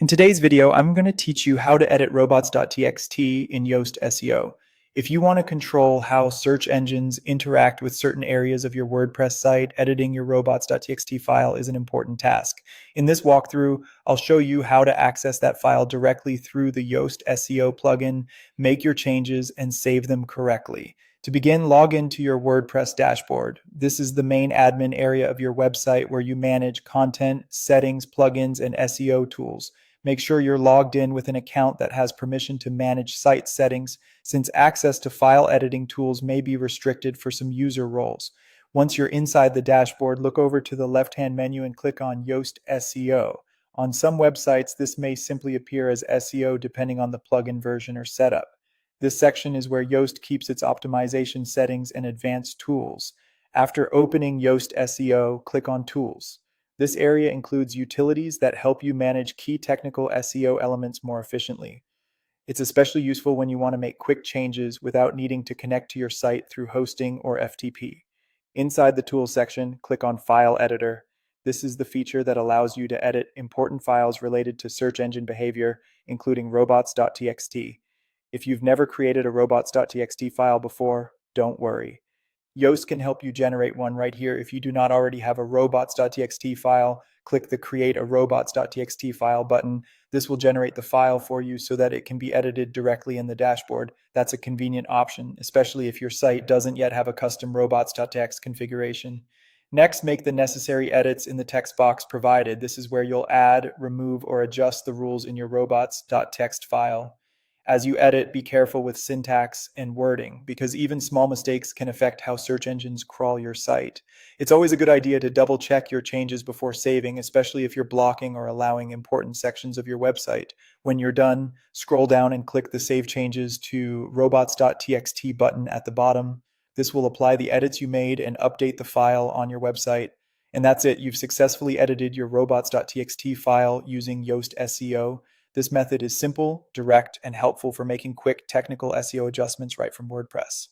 In today's video, I'm going to teach you how to edit Robots.txt in Yoast SEO. If you want to control how search engines interact with certain areas of your WordPress site, editing your Robots.txt file is an important task. In this walkthrough, I'll show you how to access that file directly through the Yoast SEO plugin, make your changes, and save them correctly. To begin, log into your WordPress dashboard. This is the main admin area of your website where you manage content, settings, plugins, and SEO tools. Make sure you're logged in with an account that has permission to manage site settings, since access to file editing tools may be restricted for some user roles. Once you're inside the dashboard, look over to the left-hand menu and click on Yoast SEO. On some websites, this may simply appear as SEO depending on the plugin version or setup. This section is where Yoast keeps its optimization settings and advanced tools. After opening Yoast SEO, click on Tools. This area includes utilities that help you manage key technical SEO elements more efficiently. It's especially useful when you want to make quick changes without needing to connect to your site through hosting or FTP. Inside the Tools section, click on File Editor. This is the feature that allows you to edit important files related to search engine behavior, including robots.txt. If you've never created a robots.txt file before, don't worry. Yoast can help you generate one right here. If you do not already have a robots.txt file, click the Create a robots.txt file button. This will generate the file for you so that it can be edited directly in the dashboard. That's a convenient option, especially if your site doesn't yet have a custom robots.txt configuration. Next, make the necessary edits in the text box provided. This is where you'll add, remove, or adjust the rules in your robots.txt file. As you edit, be careful with syntax and wording, because even small mistakes can affect how search engines crawl your site. It's always a good idea to double check your changes before saving, especially if you're blocking or allowing important sections of your website. When you're done, scroll down and click the Save Changes to robots.txt button at the bottom. This will apply the edits you made and update the file on your website. And that's it. You've successfully edited your robots.txt file using Yoast SEO. This method is simple, direct, and helpful for making quick technical SEO adjustments right from WordPress.